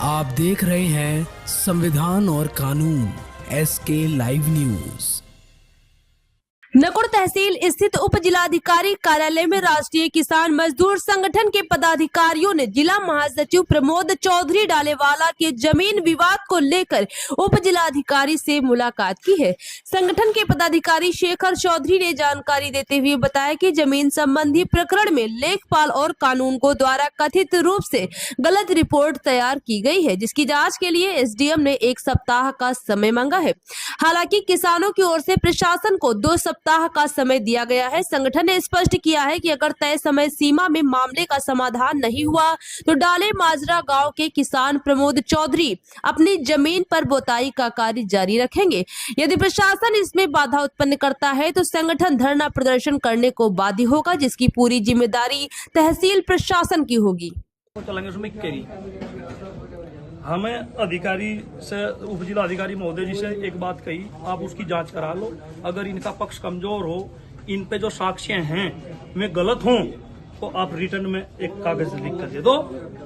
आप देख रहे हैं संविधान और कानून SK लाइव न्यूज। नकुड़ तहसील स्थित उप जिलाधिकारी कार्यालय में राष्ट्रीय किसान मजदूर संगठन के पदाधिकारियों ने जिला महासचिव प्रमोद चौधरी डालेवाला के जमीन विवाद को लेकर उप जिलाधिकारी से मुलाकात की है। संगठन के पदाधिकारी शेखर चौधरी ने जानकारी देते हुए बताया कि जमीन संबंधी प्रकरण में लेखपाल और कानून को द्वारा कथित रूप से गलत रिपोर्ट तैयार की गई है, जिसकी जाँच के लिए SDM ने 1 सप्ताह का समय मांगा है। हालांकि किसानों की ओर से प्रशासन को 2 सप्ताह का समय दिया गया है। संगठन ने स्पष्ट किया है कि अगर तय समय सीमा में मामले का समाधान नहीं हुआ तो डाले माजरा गांव के किसान प्रमोद चौधरी अपनी जमीन पर बोताई का कार्य जारी रखेंगे। यदि प्रशासन इसमें बाधा उत्पन्न करता है तो संगठन धरना प्रदर्शन करने को बाध्य होगा, जिसकी पूरी जिम्मेदारी तहसील प्रशासन की होगी। हमें अधिकारी से उप जिला अधिकारी महोदय जी से एक बात कही, आप उसकी जांच करा लो। अगर इनका पक्ष कमजोर हो, इन पे जो साक्ष्य हैं वे गलत हों, तो आप रिटर्न में एक कागज लिख कर दे दो।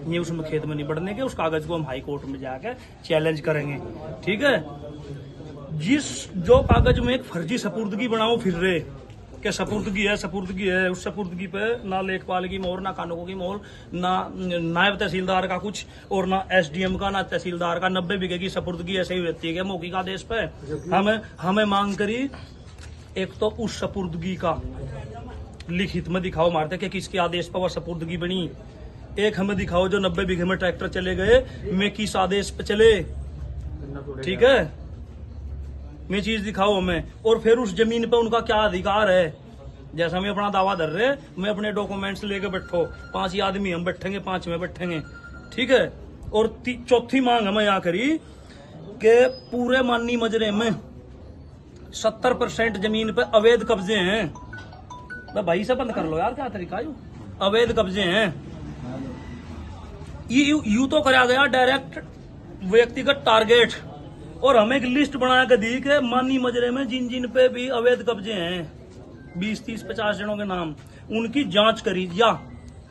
ये उसमें खेत में नहीं बढ़ने के, उस कागज को हम हाई कोर्ट में जाकर चैलेंज करेंगे। ठीक है। जो कागज में एक फर्जी सपुर्दगी बनाओ फिर रहे कि सपुर्दगी है, उस सपुर्दगी पे ना लेखपाल की मोहर, ना कानूनों की मोहर, ना नायब तहसीलदार का कुछ, और ना SDM का, ना तहसीलदार का। 90 बीघे की सपुर्दगी ऐसे ही रहती है मौखिक आदेश पे। हमें मांग करी एक तो उस सपुर्दगी का लिखित में दिखाओ मारते कि किसके आदेश पर वह सपुर्दगी बनी। एक हमें दिखाओ जो 90 बीघे में ट्रैक्टर चले गए मैं किस आदेश पे चले। ठीक है, मैं चीज दिखाओ हमें। और फिर उस जमीन पे उनका क्या अधिकार है। जैसा मैं अपना दावा धर रहे, मैं अपने डॉक्यूमेंट्स लेके बैठो, 5 आदमी हम बैठेंगे, 5 में बैठेंगे। ठीक है। और चौथी मांग हमें यहाँ करी कि पूरे मानी मजरे में 70% जमीन पे अवैध कब्जे हैं। तो भाई से बंद कर लो यार, क्या तरीका है। अवैध कब्जे हैं। यू तो कराया गया डायरेक्ट व्यक्तिगत टारगेट, और हमें एक लिस्ट बना के दी कि मानी मजरे में जिन जिन पे भी अवैध कब्जे हैं 20, 30, 50 जनों के नाम, उनकी जांच करी या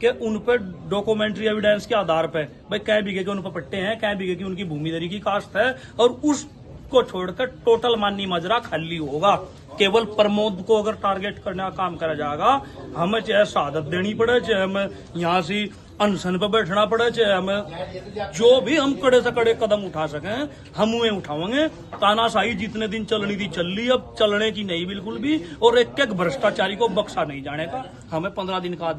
कि उन पे डॉक्यूमेंट्री एविडेंस के आधार पे भाई कै बीघे के उन पर पट्टे हैं, कै बीघे की उनकी भूमिधरी की कास्ट है, और उसको छोड़कर टोटल मानी मजरा खाली होगा। केवल प्रमोद को अगर टारगेट करने का काम करा जाएगा, हमें चाहे शहादत देनी पड़े, चाहे हमें यहाँ से अनशन पे बैठना पड़े, चाहे हमें जो भी हम कड़े से कड़े कदम उठा सकें हम उन्हें उठाएंगे। तानाशाही जितने दिन चलनी थी चल ली, अब चलने की नहीं बिल्कुल भी। और एक भ्रष्टाचारी को बख्शा नहीं जाने का। हमें 15 दिन का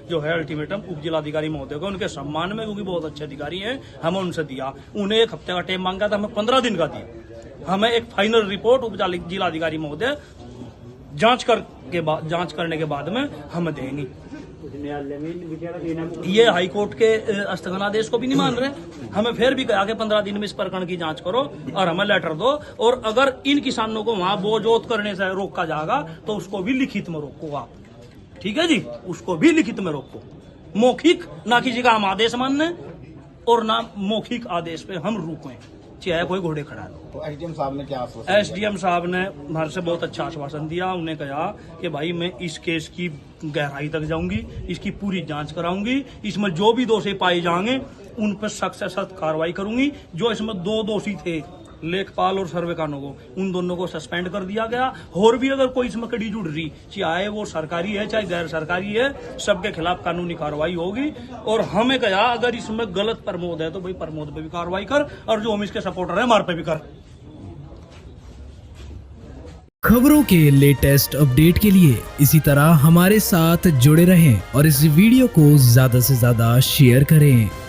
जो है अल्टीमेटम उप जिलाधिकारी महोदय को उनके सम्मान में, क्योंकि बहुत अच्छे अधिकारी हैं, हमें उनसे दिया। उन्हें 1 हफ्ते का टाइम मांगा था, हमें 15 दिन का दिया। हमें एक फाइनल रिपोर्ट उप जिलाधिकारी महोदय जांच करने के बाद में हम देंगे। ये हाई कोर्ट के स्थगनादेश को भी नहीं मान रहे। हमें फिर भी कहा कि 15 दिन में इस प्रकरण की जांच करो और हमें लेटर दो, और अगर इन किसानों को वहां बोझोत करने से रोका जाएगा तो उसको भी लिखित में रोको आप। ठीक है जी, उसको भी लिखित में रोको। मौखिक ना किसी का हम आदेश मानने, और ना मौखिक आदेश पे हम रुकें, चाहे कोई घोड़े खड़ा है। तो SDM साहब ने क्या आश्वासन? SDM साहब ने हमारे से बहुत अच्छा आश्वासन दिया। उन्हें कहा कि भाई मैं इस केस की गहराई तक जाऊंगी, इसकी पूरी जांच कराऊंगी, इसमें जो भी दोषी पाए जाएंगे उन पर सख्त से सख्त कार्रवाई करूंगी। जो इसमें 2 दोषी थे, लेखपाल और सर्वे कानून को, उन दोनों को सस्पेंड कर दिया गया। और भी अगर कोई इसमें कड़ी जुड़ रही, चाहे वो सरकारी है चाहे गैर सरकारी है, सबके खिलाफ कानूनी कार्रवाई होगी। और हमें कहा अगर इसमें गलत प्रमोद है तो भाई प्रमोद पे भी कार्रवाई कर, और जो हम इसके सपोर्टर है हमारे पे भी कर। खबरों के लेटेस्ट अपडेट के लिए इसी तरह हमारे साथ जुड़े रहें और इस वीडियो को ज्यादा से ज्यादा शेयर करें।